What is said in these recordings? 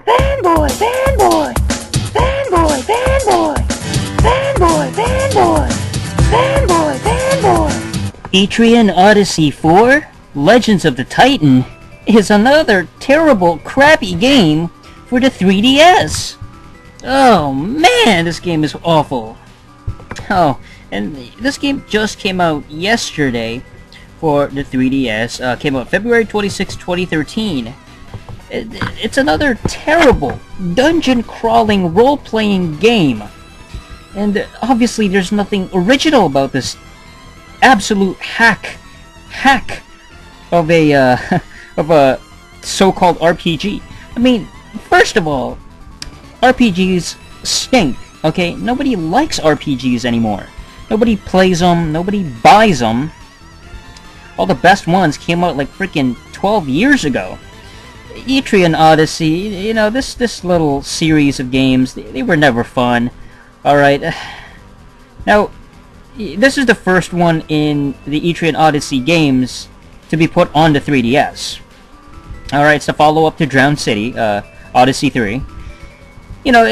Fanboy, fanboy, fanboy, fanboy, fanboy, fanboy, fanboy, fanboy. Etrian Odyssey IV, Legends of the Titan, is another terrible, crappy game for the 3DS. Oh man, this game is awful. Oh, and this game just came out yesterday for the 3DS. Came out February 26, 2013. It's another terrible dungeon-crawling role-playing game. And obviously there's nothing original about this absolute hack of a of a so-called RPG. I mean, first of all, RPGs stink, okay? Nobody likes RPGs anymore. Nobody plays them, nobody buys them. All the best ones came out like freaking 12 years ago. Etrian Odyssey, you know, this little series of games, they were never fun. Alright, now, this is the first one in the Etrian Odyssey games to be put on the 3DS. Alright, it's the follow-up to Drowned City, Odyssey 3. You know,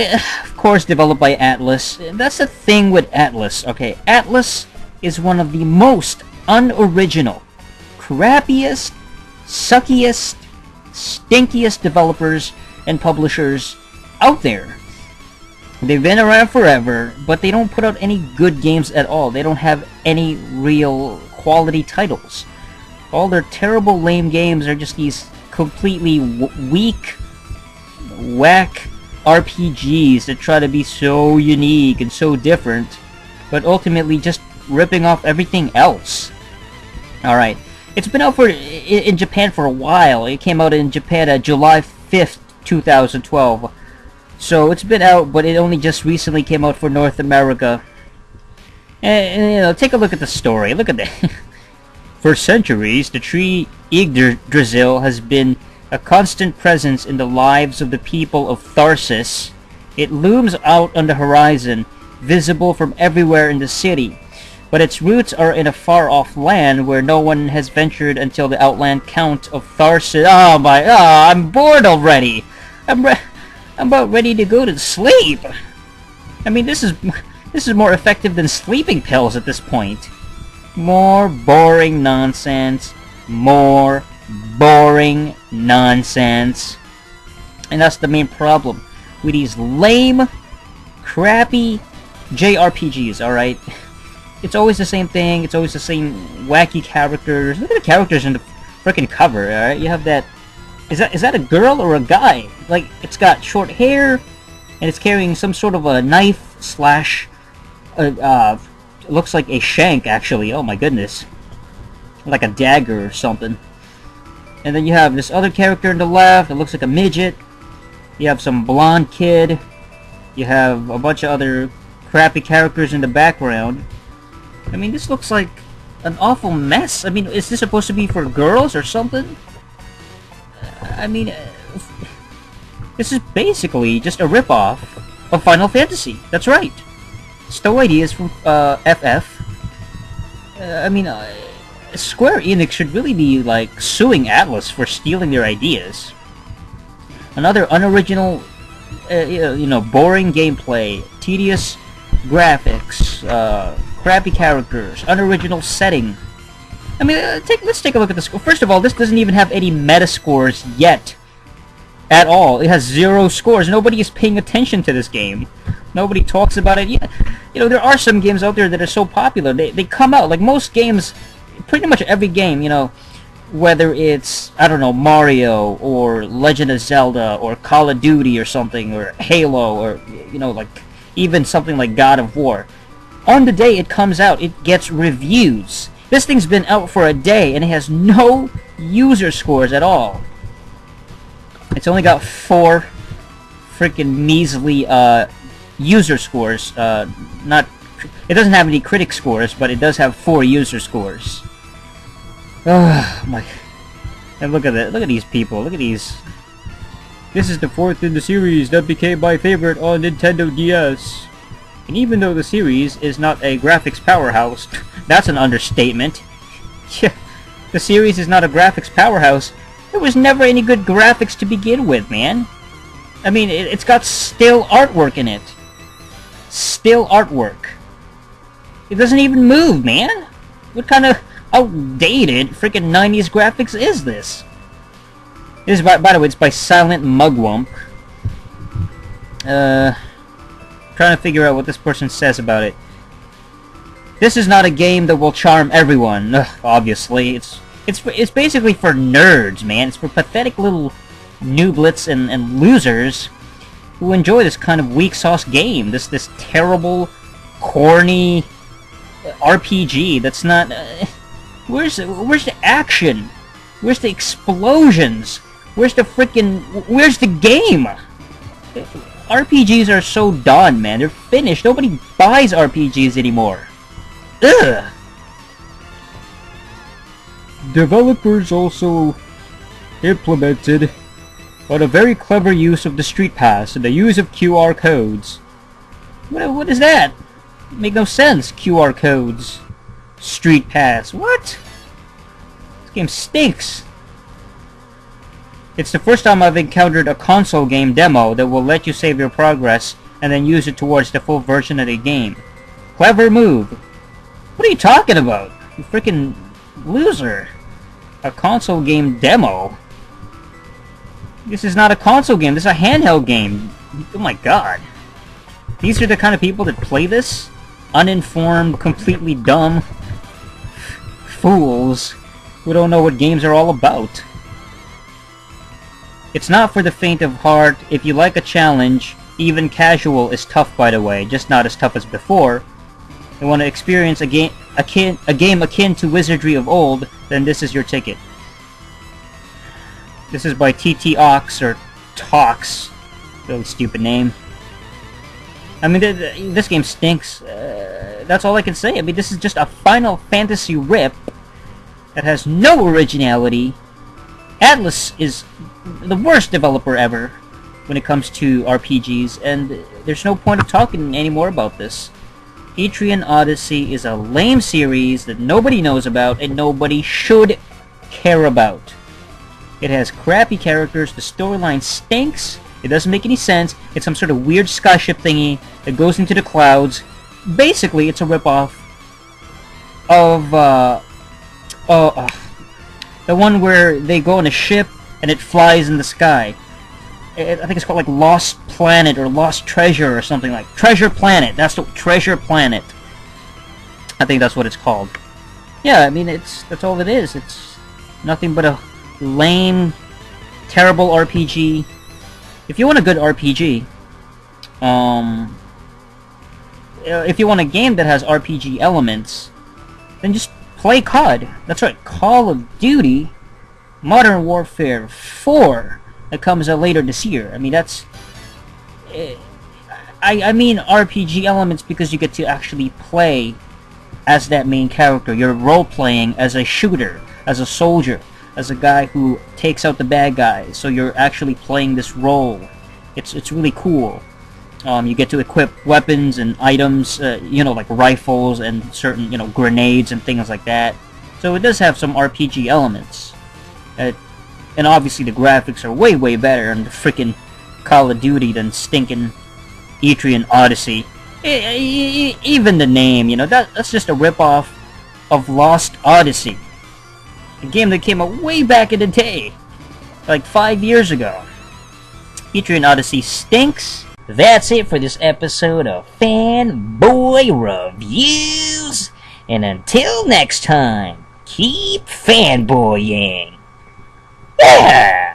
of course, developed by Atlus. That's the thing with Atlus, okay? Atlus is one of the most unoriginal, crappiest, suckiest, stinkiest developers and publishers out there. They've been around forever, but they don't put out any good games at all. They don't have any real quality titles. All their terrible, lame games are just these completely weak, whack RPGs that try to be so unique and so different, but ultimately just ripping off everything else. Alright, it's been out in Japan for a while. It came out in Japan July 5th, 2012. So it's been out, but it only just recently came out for North America. And you know, take a look at the story. Look at that. For centuries, the tree Yggdrasil has been a constant presence in the lives of the people of Tharsis. It looms out on the horizon, visible from everywhere in the city. But its roots are in a far-off land where no one has ventured until the outland count of Tharsis. I'm bored already. I'm about ready to go to sleep. I mean, this is more effective than sleeping pills at this point. More boring nonsense. More boring nonsense. And that's the main problem with these lame, crappy JRPGs, alright? It's always the same thing. It's always the same wacky characters. Look at the characters in the frickin' cover, alright? You have that... Is that a girl or a guy? Like, it's got short hair, and it's carrying some sort of a knife slash... it looks like a shank, actually. Oh my goodness. Like a dagger or something. And then you have this other character on the left that looks like a midget. You have some blonde kid. You have a bunch of other crappy characters in the background. I mean, this looks like an awful mess. I mean, is this supposed to be for girls or something? I mean, this is basically just a ripoff of Final Fantasy. That's right. Stole ideas from FF. I mean, Square Enix should really be, like, suing Atlus for stealing their ideas. Another unoriginal, you know, boring gameplay, tedious graphics, crappy characters, unoriginal setting. I mean, let's take a look at the score. First of all, this doesn't even have any meta scores yet. At all. It has 0 scores. Nobody is paying attention to this game. Nobody talks about it yet. You know, there are some games out there that are so popular. They come out, like most games, pretty much every game, you know, whether it's, I don't know, Mario, or Legend of Zelda, or Call of Duty or something, or Halo, or, you know, like, even something like God of War. On the day it comes out, it gets reviews. This thing's been out for a day, and it has no user scores at all. It's only got 4 freaking measly user scores. It doesn't have any critic scores, but it does have 4 user scores. Oh my! And look at that! Look at these people! Look at these! This is the 4th in the series that became my favorite on Nintendo DS. And even though the series is not a graphics powerhouse, that's an understatement. Yeah, the series is not a graphics powerhouse. There was never any good graphics to begin with, man. I mean, it's got still artwork in it. Still artwork. It doesn't even move, man. What kind of outdated freaking 90s graphics is this? This is, by the way, it's by Silent Mugwump. Trying to figure out what this person says about it. This is not a game that will charm everyone. Ugh, obviously, it's basically for nerds, man. It's for pathetic little nooblets and losers who enjoy this kind of weak sauce game. This terrible, corny RPG that's not. Where's the action? Where's the explosions? Where's the game? RPGs are so done, man. They're finished. Nobody buys RPGs anymore. Ugh. Developers also implemented a very clever use of the Street Pass and the use of QR codes. What is that? Make no sense. QR codes. Street Pass. What? This game stinks. It's the first time I've encountered a console game demo that will let you save your progress and then use it towards the full version of the game. Clever move. What are you talking about? You freaking loser. A console game demo? This is not a console game. This is a handheld game. Oh my god. These are the kind of people that play this? Uninformed, completely dumb fools who don't know what games are all about. It's not for the faint of heart. If you like a challenge, even casual is tough, by the way, just not as tough as before. You want to experience a game akin to Wizardry of old, then this is your ticket. This is by TT Ox, or Tox. Really stupid name. I mean, this game stinks. That's all I can say. I mean, this is just a Final Fantasy rip that has no originality. Atlus is the worst developer ever when it comes to RPGs, and there's no point of talking anymore about this. Etrian Odyssey is a lame series that nobody knows about and nobody should care about. It has crappy characters, the storyline stinks, it doesn't make any sense, it's some sort of weird skyship thingy that goes into the clouds. Basically, it's a ripoff of, the one where they go on a ship and it flies in the sky. I think it's called like Lost Planet or Lost Treasure or something like Treasure Planet. That's the Treasure Planet. I think that's what it's called. Yeah, I mean that's all it is. It's nothing but a lame, terrible RPG. If you want a good RPG, if you want a game that has RPG elements, then just play COD. That's right, Call of Duty Modern Warfare 4 that comes out later this year. I mean, that's... I mean RPG elements because you get to actually play as that main character. You're role-playing as a shooter, as a soldier, as a guy who takes out the bad guys. So you're actually playing this role. It's really cool. You get to equip weapons and items, you know, like rifles and certain, you know, grenades and things like that. So it does have some RPG elements. And obviously the graphics are way, way better on the freaking Call of Duty than stinking Etrian Odyssey. Even the name, you know, that's just a ripoff of Lost Odyssey. A game that came out way back in the day. Like 5 years ago. Etrian Odyssey stinks. That's it for this episode of Fanboy Reviews. And until next time, keep fanboying. Yeah!